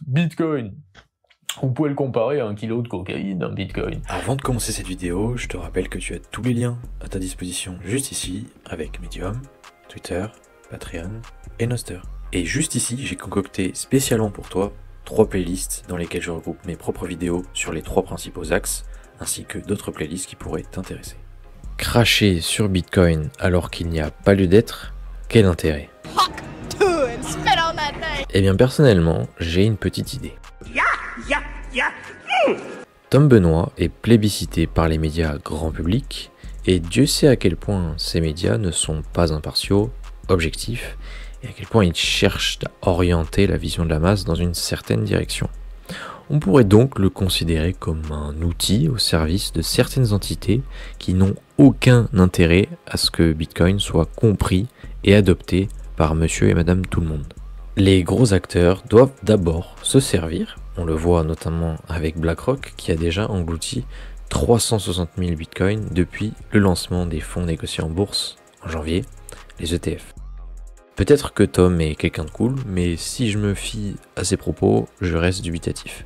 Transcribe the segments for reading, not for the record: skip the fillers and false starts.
Bitcoin. Vous pouvez le comparer à 1 kilo de cocaïne, un bitcoin. Avant de commencer cette vidéo, je te rappelle que tu as tous les liens à ta disposition juste ici, avec Medium, Twitter, Patreon et Nostr. Et juste ici, j'ai concocté spécialement pour toi 3 playlists dans lesquelles je regroupe mes propres vidéos sur les 3 principaux axes, ainsi que d'autres playlists qui pourraient t'intéresser. Cracher sur Bitcoin alors qu'il n'y a pas lieu d'être, quel intérêt? Eh bien personnellement, j'ai une petite idée. Tom Benoît est plébiscité par les médias grand public, et Dieu sait à quel point ces médias ne sont pas impartiaux, objectifs, et à quel point ils cherchent à orienter la vision de la masse dans une certaine direction. On pourrait donc le considérer comme un outil au service de certaines entités qui n'ont aucun intérêt à ce que Bitcoin soit compris et adopté par monsieur et madame tout le monde. Les gros acteurs doivent d'abord se servir, on le voit notamment avec BlackRock qui a déjà englouti 360 000 bitcoins depuis le lancement des fonds négociés en bourse en janvier, les ETF. Peut-être que Tom est quelqu'un de cool, mais si je me fie à ses propos, je reste dubitatif.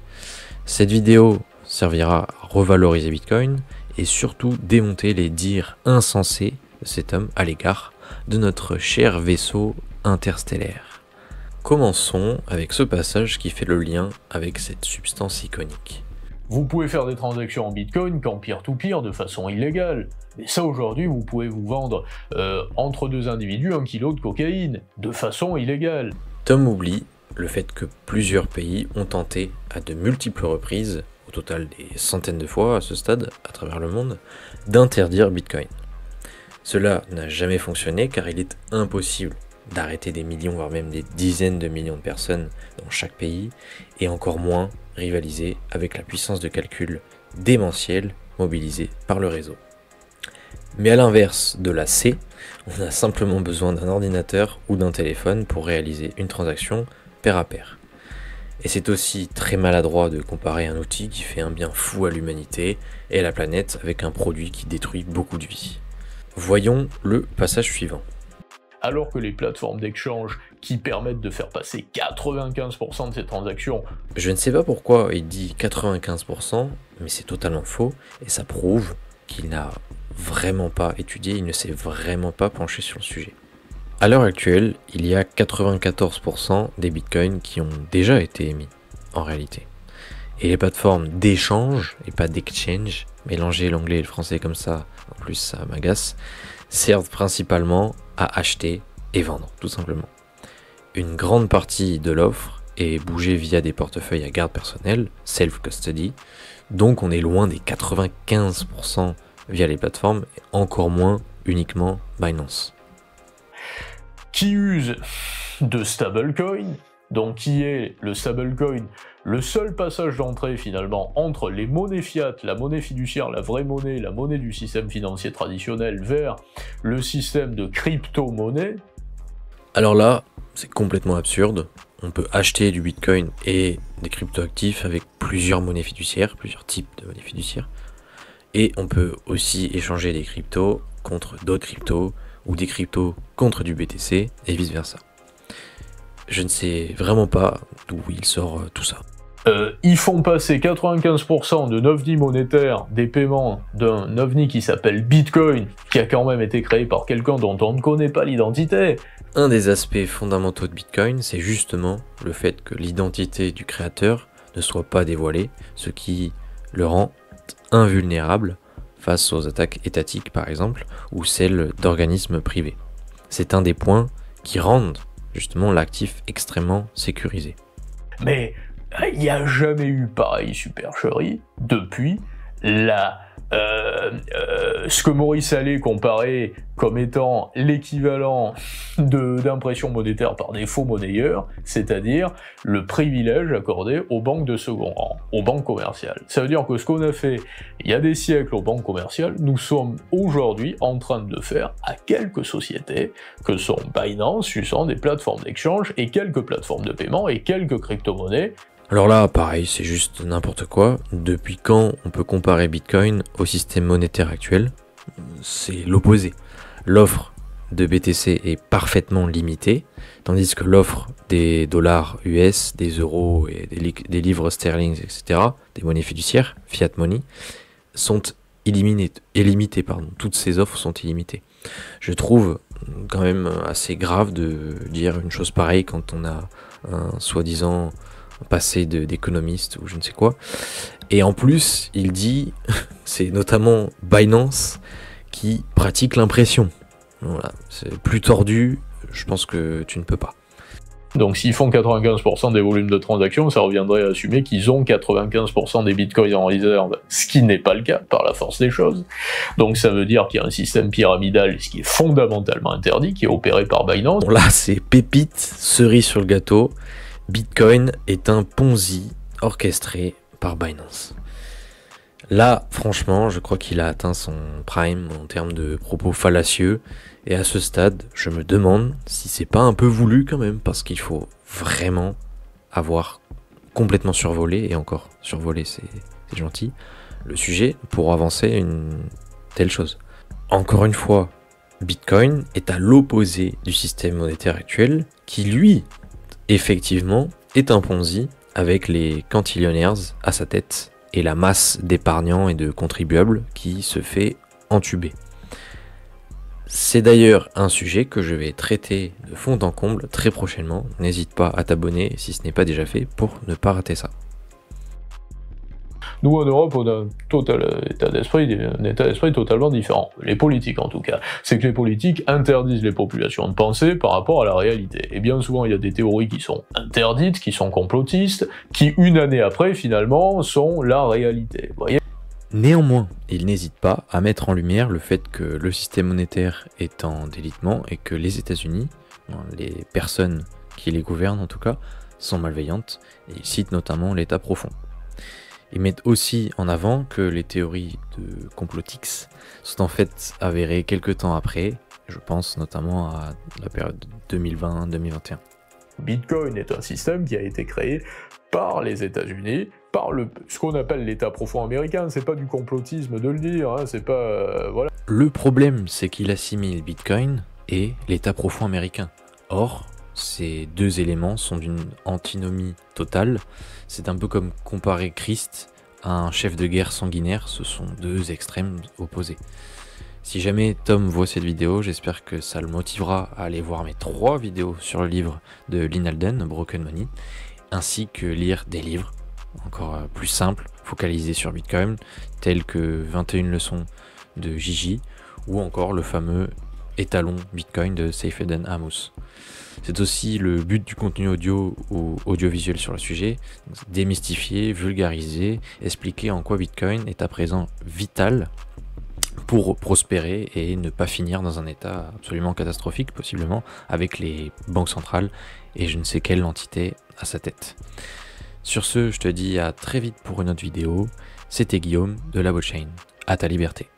Cette vidéo servira à revaloriser Bitcoin et surtout démonter les dires insensés de cet homme à l'égard de notre cher vaisseau interstellaire. Commençons avec ce passage qui fait le lien avec cette substance iconique. Vous pouvez faire des transactions en bitcoin qu'en peer-to-peer de façon illégale. Et ça aujourd'hui, vous pouvez vous vendre entre deux individus 1 kilo de cocaïne, de façon illégale. Tom oublie le fait que plusieurs pays ont tenté à de multiples reprises, au total des centaines de fois à ce stade, à travers le monde, d'interdire Bitcoin. Cela n'a jamais fonctionné car il est impossible d'arrêter des millions, voire même des dizaines de millions de personnes dans chaque pays, et encore moins rivaliser avec la puissance de calcul démentielle mobilisée par le réseau. Mais à l'inverse de la C, on a simplement besoin d'un ordinateur ou d'un téléphone pour réaliser une transaction pair à pair. Et c'est aussi très maladroit de comparer un outil qui fait un bien fou à l'humanité et à la planète avec un produit qui détruit beaucoup de vies. Voyons le passage suivant. Alors que les plateformes d'échange qui permettent de faire passer 95% de ces transactions... Je ne sais pas pourquoi il dit 95%, mais c'est totalement faux, et ça prouve qu'il n'a vraiment pas étudié, il ne s'est vraiment pas penché sur le sujet. À l'heure actuelle, il y a 94% des bitcoins qui ont déjà été émis, en réalité. Et les plateformes d'échange, et pas d'exchange, mélanger l'anglais et le français comme ça, en plus ça m'agace, servent principalement à acheter et vendre, tout simplement. Une grande partie de l'offre est bougée via des portefeuilles à garde personnelle, self-custody, donc on est loin des 95% via les plateformes, et encore moins uniquement Binance. Qui use de stablecoin, donc qui est le stablecoin, le seul passage d'entrée finalement entre les monnaies fiat, la monnaie fiduciaire, la vraie monnaie, la monnaie du système financier traditionnel, vers le système de crypto-monnaie. Alors là, c'est complètement absurde. On peut acheter du bitcoin et des cryptoactifs avec plusieurs monnaies fiduciaires, plusieurs types de monnaies fiduciaires. Et on peut aussi échanger des cryptos contre d'autres cryptos, ou des cryptos contre du BTC, et vice versa. Je ne sais vraiment pas d'où il sort tout ça. Ils font passer 95% de ovni monétaire des paiements d'un ovni qui s'appelle Bitcoin, qui a quand même été créé par quelqu'un dont on ne connaît pas l'identité. Un des aspects fondamentaux de Bitcoin, c'est justement le fait que l'identité du créateur ne soit pas dévoilée, ce qui le rend invulnérable face aux attaques étatiques par exemple, ou celles d'organismes privés. C'est un des points qui rendent justement l'actif extrêmement sécurisé. Mais il n'y a jamais eu pareille supercherie depuis ce que Maurice Allais comparait comme étant l'équivalent d'impression monétaire par des faux monnayeurs, c'est-à-dire le privilège accordé aux banques de second rang, aux banques commerciales. Ça veut dire que ce qu'on a fait il y a des siècles aux banques commerciales, nous sommes aujourd'hui en train de le faire à quelques sociétés que sont Binance, suçant des plateformes d'échange et quelques plateformes de paiement et quelques crypto-monnaies. Alors là, pareil, c'est juste n'importe quoi. Depuis quand on peut comparer Bitcoin au système monétaire actuel? C'est l'opposé. L'offre de BTC est parfaitement limitée, tandis que l'offre des dollars US, des euros et des livres sterling, etc., des monnaies fiduciaires, fiat money, sont illimitées. Toutes ces offres sont illimitées. Je trouve quand même assez grave de dire une chose pareille quand on a un soi-disant passé d'économiste ou je ne sais quoi. Et en plus, il dit, c'est notamment Binance qui pratique l'impression. Voilà, c'est plus tordu, je pense que tu ne peux pas. Donc s'ils font 95% des volumes de transactions, ça reviendrait à assumer qu'ils ont 95% des bitcoins en réserve, ce qui n'est pas le cas par la force des choses. Donc ça veut dire qu'il y a un système pyramidal, ce qui est fondamentalement interdit, qui est opéré par Binance. Bon là c'est pépite, cerise sur le gâteau, Bitcoin est un Ponzi orchestré par Binance. Là, franchement, je crois qu'il a atteint son prime en termes de propos fallacieux. Et à ce stade, je me demande si c'est pas un peu voulu quand même, parce qu'il faut vraiment avoir complètement survolé, et encore, survolé c'est gentil, le sujet pour avancer une telle chose. Encore une fois, Bitcoin est à l'opposé du système monétaire actuel, qui lui, effectivement, est un Ponzi avec les quantillionnaires à sa tête et la masse d'épargnants et de contribuables qui se fait entuber. C'est d'ailleurs un sujet que je vais traiter de fond en comble très prochainement. N'hésite pas à t'abonner si ce n'est pas déjà fait pour ne pas rater ça. Nous, en Europe, on a un état d'esprit totalement différent. Les politiques, en tout cas. C'est que les politiques interdisent les populations de penser par rapport à la réalité. Et bien souvent, il y a des théories qui sont interdites, qui sont complotistes, qui, une année après, finalement, sont la réalité. Vous voyez ? Néanmoins, il n'hésite pas à mettre en lumière le fait que le système monétaire est en délitement et que les États-Unis, les personnes qui les gouvernent en tout cas, sont malveillantes. Et il cite notamment l'État profond. Ils mettent aussi en avant que les théories de complotix sont en fait avérées quelques temps après, je pense notamment à la période 2020-2021. Bitcoin est un système qui a été créé par les États-Unis, par ce qu'on appelle l'État profond américain. C'est pas du complotisme de le dire, hein, c'est pas... voilà. Le problème, c'est qu'il assimile Bitcoin et l'État profond américain. Or, ces deux éléments sont d'une antinomie totale. C'est un peu comme comparer Christ à un chef de guerre sanguinaire, ce sont deux extrêmes opposés. Si jamais Tom voit cette vidéo, j'espère que ça le motivera à aller voir mes 3 vidéos sur le livre de Lyn Alden, Broken Money, ainsi que lire des livres encore plus simples, focalisés sur Bitcoin, tels que 21 leçons de Gigi, ou encore le fameux étalon Bitcoin de Saifedean Ammous. C'est aussi le but du contenu audio ou audiovisuel sur le sujet, démystifier, vulgariser, expliquer en quoi Bitcoin est à présent vital pour prospérer et ne pas finir dans un état absolument catastrophique, possiblement avec les banques centrales et je ne sais quelle entité à sa tête. Sur ce, je te dis à très vite pour une autre vidéo. C'était Guillaume de La Blockchain. À ta liberté.